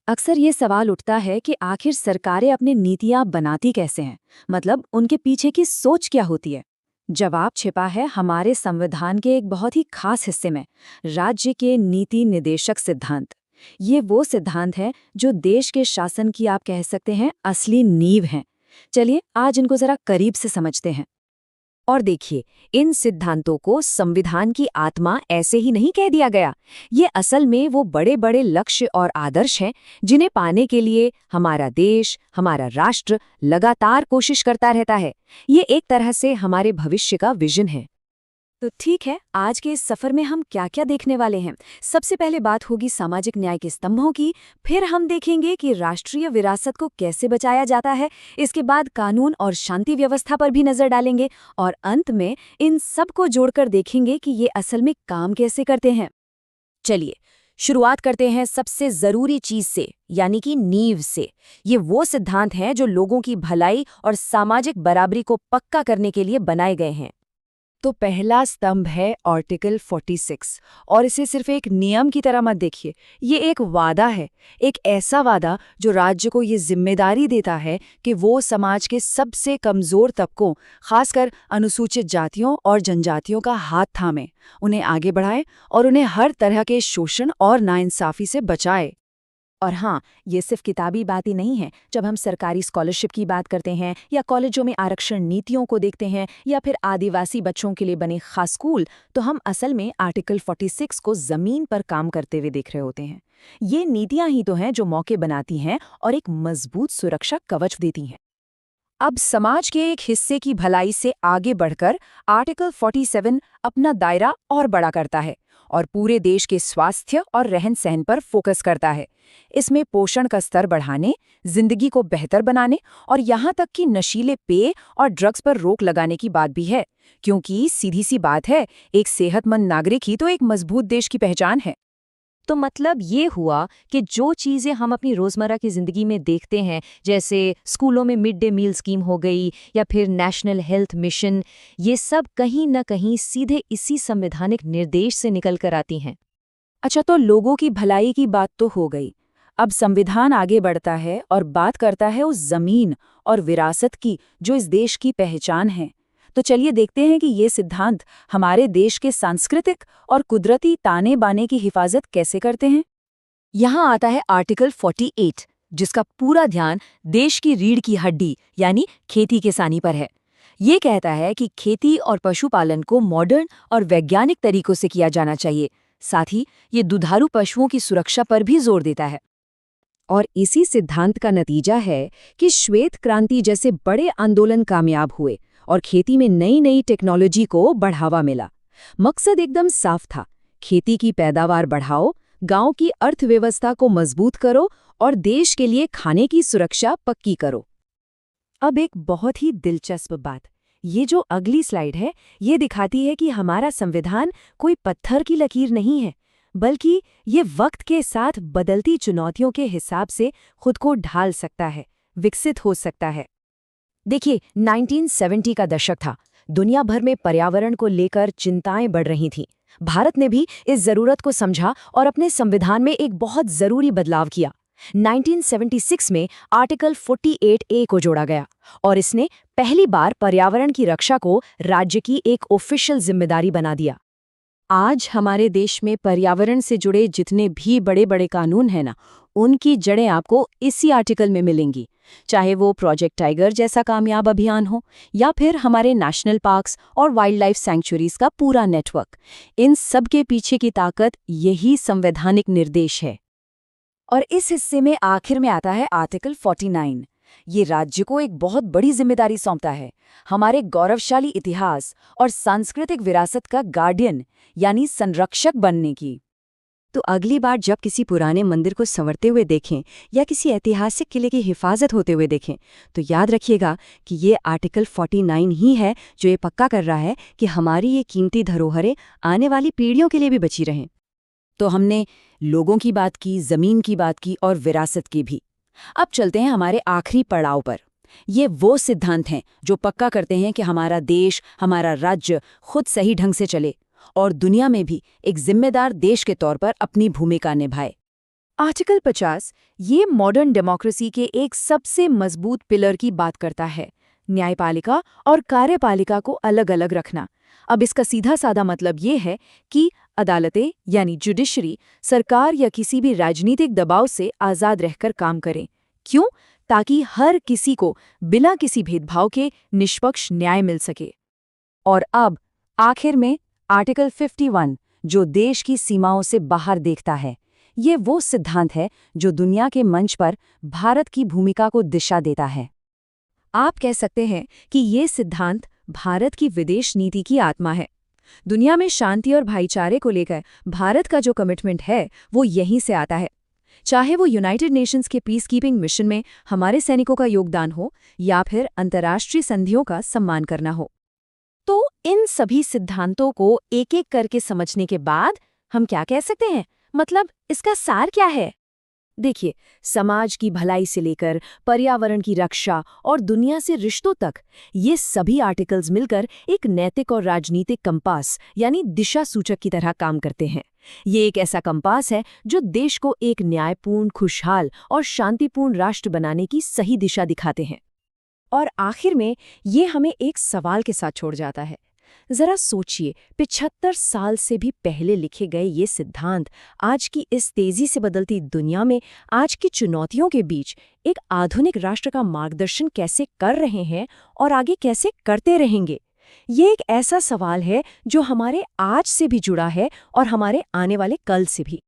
अक्सर ये सवाल उठता है कि आखिर सरकारें अपनी नीतियां बनाती कैसे हैं। मतलब उनके पीछे की सोच क्या होती है। जवाब छिपा है हमारे संविधान के एक बहुत ही खास हिस्से में, राज्य के नीति निर्देशक सिद्धांत। ये वो सिद्धांत है जो देश के शासन की आप कह सकते हैं असली नींव हैं। चलिए आज इनको जरा करीब से समझते हैं। और देखिए, इन सिद्धांतों को संविधान की आत्मा ऐसे ही नहीं कह दिया गया। ये असल में वो बड़े बड़े लक्ष्य और आदर्श हैं जिन्हें पाने के लिए हमारा देश, हमारा राष्ट्र लगातार कोशिश करता रहता है। ये एक तरह से हमारे भविष्य का विजन है। तो ठीक है, आज के इस सफर में हम क्या क्या देखने वाले हैं। सबसे पहले बात होगी सामाजिक न्याय के स्तंभों की, फिर हम देखेंगे कि राष्ट्रीय विरासत को कैसे बचाया जाता है, इसके बाद कानून और शांति व्यवस्था पर भी नजर डालेंगे, और अंत में इन सब को जोड़कर देखेंगे कि ये असल में काम कैसे करते हैं। चलिए शुरुआत करते हैं सबसे जरूरी चीज से, यानी कि नींव से। ये वो सिद्धांत हैं जो लोगों की भलाई और सामाजिक बराबरी को पक्का करने के लिए बनाए गए हैं। तो पहला स्तंभ है आर्टिकल 46, और इसे सिर्फ एक नियम की तरह मत देखिए। ये एक वादा है, एक ऐसा वादा जो राज्य को ये जिम्मेदारी देता है कि वो समाज के सबसे कमजोर तबकों, खासकर अनुसूचित जातियों और जनजातियों का हाथ थामे, उन्हें आगे बढ़ाए और उन्हें हर तरह के शोषण और नाइंसाफी से बचाए। और हाँ, ये सिर्फ किताबी बात ही नहीं है। जब हम सरकारी स्कॉलरशिप की बात करते हैं या कॉलेजों में आरक्षण नीतियों को देखते हैं या फिर आदिवासी बच्चों के लिए बने खास स्कूल, तो हम असल में आर्टिकल 46 को जमीन पर काम करते हुए देख रहे होते हैं। ये नीतियां ही तो हैं जो मौके बनाती हैं और एक मजबूत सुरक्षा कवच देती हैं। अब समाज के एक हिस्से की भलाई से आगे बढ़कर आर्टिकल 47 अपना दायरा और बड़ा करता है और पूरे देश के स्वास्थ्य और रहन-सहन पर फोकस करता है। इसमें पोषण का स्तर बढ़ाने, जिंदगी को बेहतर बनाने और यहाँ तक कि नशीले पेय और ड्रग्स पर रोक लगाने की बात भी है, क्योंकि सीधी सी बात है, एक सेहतमंद नागरिक ही तो एक मजबूत देश की पहचान है। तो मतलब ये हुआ कि जो चीज़ें हम अपनी रोज़मर्रा की ज़िंदगी में देखते हैं, जैसे स्कूलों में मिड डे मील स्कीम हो गई या फिर नेशनल हेल्थ मिशन, ये सब कहीं न कहीं सीधे इसी संवैधानिक निर्देश से निकल कर आती हैं। अच्छा, तो लोगों की भलाई की बात तो हो गई। अब संविधान आगे बढ़ता है और बात करता है उस जमीन और विरासत की जो इस देश की पहचान है। तो चलिए देखते हैं कि ये सिद्धांत हमारे देश के सांस्कृतिक और कुदरती ताने बाने की हिफाजत कैसे करते हैं। यहाँ आता है आर्टिकल 48, जिसका पूरा ध्यान देश की रीढ़ की हड्डी यानी खेती किसानी पर है। ये कहता है कि खेती और पशुपालन को मॉडर्न और वैज्ञानिक तरीकों से किया जाना चाहिए। साथ ही ये दुधारू पशुओं की सुरक्षा पर भी जोर देता है। और इसी सिद्धांत का नतीजा है कि श्वेत क्रांति जैसे बड़े आंदोलन कामयाब हुए और खेती में नई नई टेक्नोलॉजी को बढ़ावा मिला। मकसद एकदम साफ था, खेती की पैदावार बढ़ाओ, गांव की अर्थव्यवस्था को मजबूत करो और देश के लिए खाने की सुरक्षा पक्की करो। अब एक बहुत ही दिलचस्प बात, ये जो अगली स्लाइड है, ये दिखाती है कि हमारा संविधान कोई पत्थर की लकीर नहीं है, बल्कि ये वक्त के साथ बदलती चुनौतियों के हिसाब से खुद को ढाल सकता है, विकसित हो सकता है। देखिए, 1970 का दशक था। दुनिया भर में पर्यावरण को लेकर चिंताएं बढ़ रही थीं। भारत ने भी इस जरूरत को समझा और अपने संविधान में एक बहुत जरूरी बदलाव किया। 1976 में आर्टिकल 48A को जोड़ा गया और इसने पहली बार पर्यावरण की रक्षा को राज्य की एक ऑफिशियल जिम्मेदारी बना दिया। आज हमारे देश में पर्यावरण से जुड़े जितने भी बड़े बड़े कानून हैं ना, उनकी जड़ें आपको इसी आर्टिकल में मिलेंगी। चाहे वो प्रोजेक्ट टाइगर जैसा कामयाब अभियान हो या फिर हमारे नेशनल पार्क्स और वाइल्ड लाइफ सैंक्चुरीज का पूरा नेटवर्क, इन सब के पीछे की ताकत यही संवैधानिक निर्देश है। और इस हिस्से में आखिर में आता है आर्टिकल 49। ये राज्य को एक बहुत बड़ी जिम्मेदारी सौंपता है, हमारे गौरवशाली इतिहास और सांस्कृतिक विरासत का गार्डियन यानी संरक्षक बनने की। तो अगली बार जब किसी पुराने मंदिर को संवरते हुए देखें या किसी ऐतिहासिक किले की हिफाजत होते हुए देखें, तो याद रखिएगा कि ये आर्टिकल 49 ही है जो ये पक्का कर रहा है कि हमारी ये कीमती धरोहरें आने वाली पीढ़ियों के लिए भी बची रहें। तो हमने लोगों की बात की, जमीन की बात की और विरासत की भी। अब चलते हैं हमारे आखिरी पड़ाव पर। ये वो सिद्धांत हैं जो पक्का करते हैं कि हमारा देश, हमारा राज्य खुद सही ढंग से चले और दुनिया में भी एक जिम्मेदार देश के तौर पर अपनी भूमिका निभाए। आर्टिकल 50 ये मॉडर्न डेमोक्रेसी के एक सबसे मजबूत पिलर की बात करता है, न्यायपालिका और कार्यपालिका को अलग अलग रखना। अब इसका सीधा साधा मतलब ये है कि अदालतें यानी जुडिशरी सरकार या किसी भी राजनीतिक दबाव से आज़ाद रहकर काम करें। क्यों? ताकि हर किसी को बिना किसी भेदभाव के निष्पक्ष न्याय मिल सके। और अब आखिर में आर्टिकल 51 जो देश की सीमाओं से बाहर देखता है। ये वो सिद्धांत है जो दुनिया के मंच पर भारत की भूमिका को दिशा देता है। आप कह सकते हैं कि ये सिद्धांत भारत की विदेश नीति की आत्मा है। दुनिया में शांति और भाईचारे को लेकर भारत का जो कमिटमेंट है वो यहीं से आता है। चाहे वो यूनाइटेड नेशंस के पीस कीपिंग मिशन में हमारे सैनिकों का योगदान हो या फिर अंतर्राष्ट्रीय संधियों का सम्मान करना हो। तो इन सभी सिद्धांतों को एक एक करके समझने के बाद हम क्या कह सकते हैं? मतलब इसका सार क्या है? देखिए, समाज की भलाई से लेकर पर्यावरण की रक्षा और दुनिया से रिश्तों तक ये सभी आर्टिकल्स मिलकर एक नैतिक और राजनीतिक कंपास यानी दिशा सूचक की तरह काम करते हैं। ये एक ऐसा कंपास है जो देश को एक न्यायपूर्ण, खुशहाल और शांतिपूर्ण राष्ट्र बनाने की सही दिशा दिखाते हैं। और आखिर में ये हमें एक सवाल के साथ छोड़ जाता है। जरा सोचिए, 75 साल से भी पहले लिखे गए ये सिद्धांत आज की इस तेजी से बदलती दुनिया में, आज की चुनौतियों के बीच एक आधुनिक राष्ट्र का मार्गदर्शन कैसे कर रहे हैं और आगे कैसे करते रहेंगे। ये एक ऐसा सवाल है जो हमारे आज से भी जुड़ा है और हमारे आने वाले कल से भी।